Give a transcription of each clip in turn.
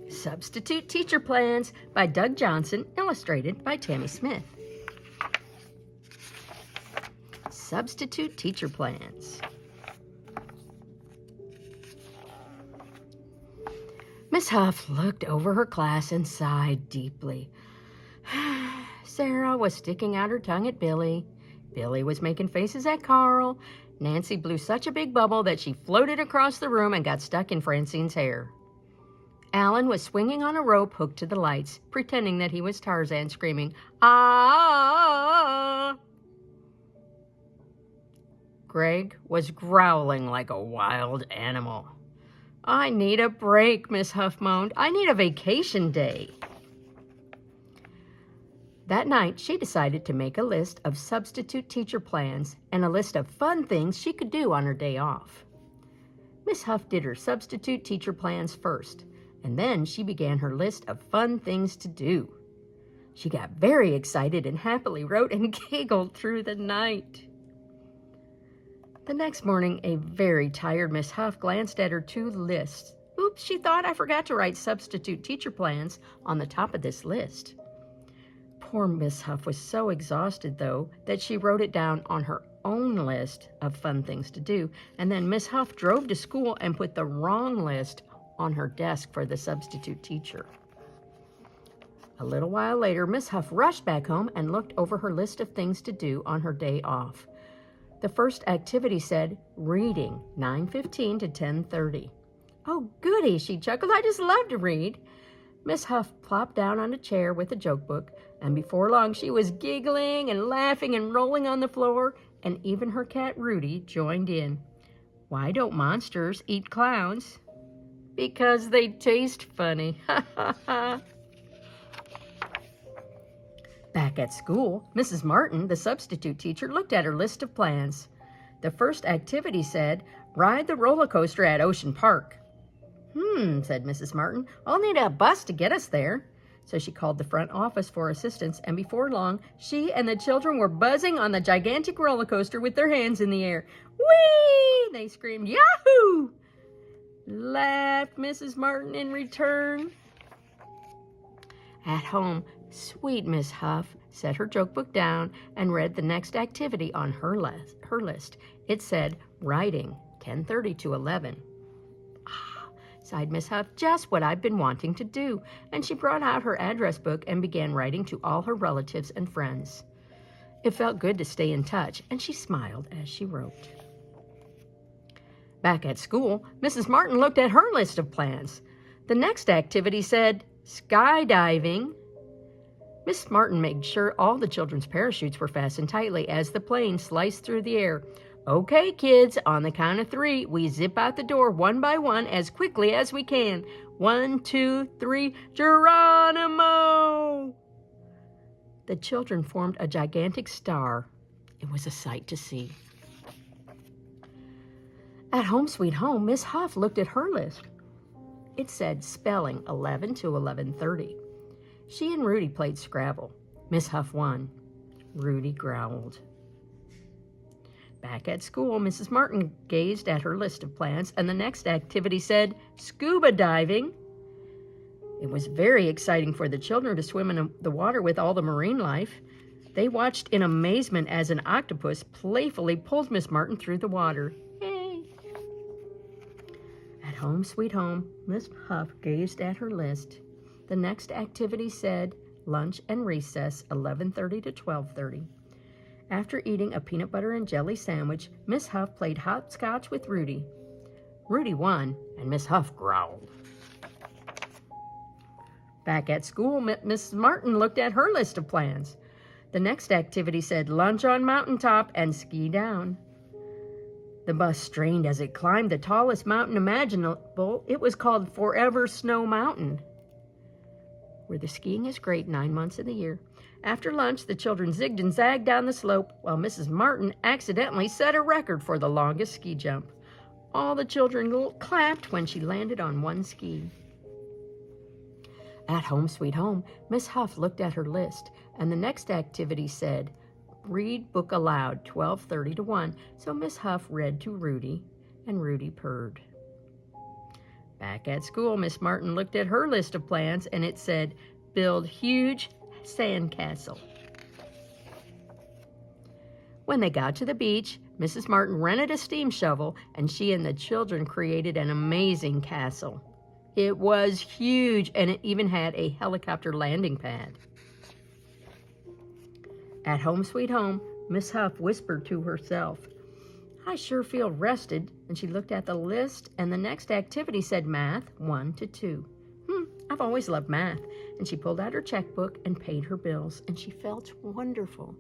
Substitute Teacher Plans by Doug Johnson, illustrated by Tammy Smith. Substitute Teacher Plans. Miss Huff looked over her class and sighed deeply. Sarah was sticking out her tongue at Billy. Billy was making faces at Carl. Nancy blew such a big bubble that she floated across the room and got stuck in Francine's hair. Alan was swinging on a rope hooked to the lights, pretending that he was Tarzan, screaming, "Ah!" Greg was growling like a wild animal. "I need a break," Miss Huff moaned. "I need a vacation day." That night, she decided to make a list of substitute teacher plans and a list of fun things she could do on her day off. Miss Huff did her substitute teacher plans first, and then she began her list of fun things to do. She got very excited and happily wrote and giggled through the night. The next morning, a very tired Miss Huff glanced at her two lists. Oops, she thought, I forgot to write substitute teacher plans on the top of this list. Poor Miss Huff was so exhausted, though, that she wrote it down on her own list of fun things to do, and then Miss Huff drove to school and put the wrong list on her desk for the substitute teacher. A little while later, Miss Huff rushed back home and looked over her list of things to do on her day off. The first activity said, reading, 9:15 to 10:30. "Oh, goody," she chuckled. "I just love to read." Miss Huff plopped down on a chair with a joke book, and before long she was giggling and laughing and rolling on the floor, and even her cat Rudy joined in. "Why don't monsters eat clowns?" "Because they taste funny." Ha ha ha. Back at school, Mrs. Martin, the substitute teacher, looked at her list of plans. The first activity said, ride the roller coaster at Ocean Park. Said Mrs. Martin. "I'll need a bus to get us there." So she called the front office for assistance, and before long, she and the children were buzzing on the gigantic roller coaster with their hands in the air. "Whee!" they screamed. "Yahoo!" laughed Mrs. Martin in return. At home, sweet Miss Huff set her joke book down and read the next activity on her list. It said, writing, 10:30 to 11. Sighed Miss Huff, "just what I've been wanting to do." And she brought out her address book and began writing to all her relatives and friends. It felt good to stay in touch, and she smiled as she wrote. Back at school, Mrs. Martin looked at her list of plans. The next activity said, skydiving. Miss Martin made sure all the children's parachutes were fastened tightly as the plane sliced through the air. "Okay, kids, on the count of 3, we zip out the door one by one as quickly as we can. 1, 2, 3, Geronimo!" The children formed a gigantic star. It was a sight to see. At Home Sweet Home, Miss Huff looked at her list. It said spelling 11 to 11:30. She and Rudy played Scrabble. Miss Huff won. Rudy growled. Back at school, Mrs. Martin gazed at her list of plans, and the next activity said scuba diving. It was very exciting for the children to swim in the water with all the marine life. They watched in amazement as an octopus playfully pulled Miss Martin through the water. Yay! At Home Sweet Home, Miss Huff gazed at her list. The next activity said lunch and recess, 11:30 to 12:30. After eating a peanut butter and jelly sandwich, Miss Huff played hopscotch with Rudy. Rudy won, and Miss Huff growled. Back at school, Mrs. Martin looked at her list of plans. The next activity said lunch on mountaintop and ski down. The bus strained as it climbed the tallest mountain imaginable. It was called Forever Snow Mountain, where the skiing is great 9 months of the year. After lunch, the children zigged and zagged down the slope, while Mrs. Martin accidentally set a record for the longest ski jump. All the children clapped when she landed on one ski. At Home Sweet Home, Miss Huff looked at her list, and the next activity said, read book aloud, 12:30 to 1, so Miss Huff read to Rudy, and Rudy purred. Back at school, Miss Martin looked at her list of plans, and it said, build huge sandcastle. When they got to the beach, Mrs. Martin rented a steam shovel, and she and the children created an amazing castle. It was huge, and it even had a helicopter landing pad. At home sweet home, Miss Huff whispered to herself, I sure feel rested, and she looked at the list, and the next activity said math 1 to 2. I've always loved math, and she pulled out her checkbook and paid her bills, and she felt wonderful.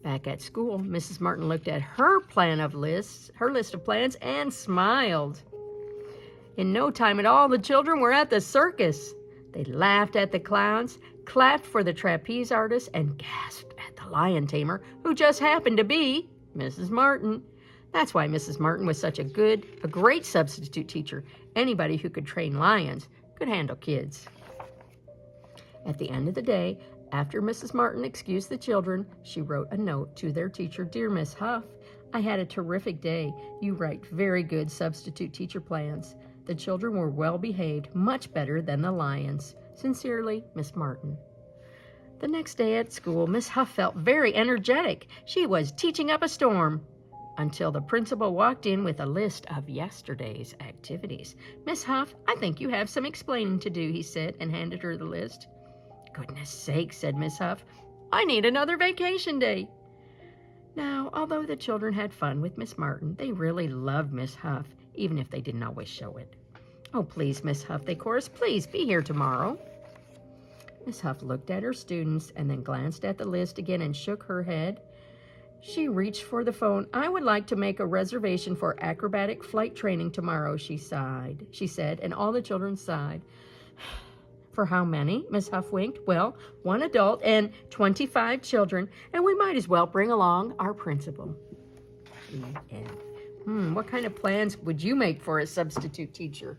Back at school, Mrs. Martin looked at her list of plans, and smiled. In no time at all, the children were at the circus. They laughed at the clowns, clapped for the trapeze artist, and gasped at the lion tamer, who just happened to be Mrs. Martin. That's why Mrs. Martin was such a great substitute teacher. Anybody who could train lions could handle kids. At the end of the day, after Mrs. Martin excused the children, she wrote a note to their teacher, Dear Miss Huff, I had a terrific day. You write very good substitute teacher plans. The children were well behaved, much better than the lions. Sincerely, Miss Martin. The next day at school, Miss Huff felt very energetic. She was teaching up a storm. Until the principal walked in with a list of yesterday's activities. Miss Huff, I think you have some explaining to do, he said, and handed her the list. Goodness sake, said Miss Huff, I need another vacation day. Now, although the children had fun with Miss Martin, they really loved Miss Huff, even if they didn't always show it. Oh, please, Miss Huff, they chorused, please be here tomorrow. Miss Huff looked at her students and then glanced at the list again and shook her head. She reached for the phone. I would like to make a reservation for acrobatic flight training tomorrow, she said, and all the children sighed. For how many? Miss Huff winked. Well, 1 adult and 25 children, and we might as well bring along our principal. What kind of plans would you make for a substitute teacher?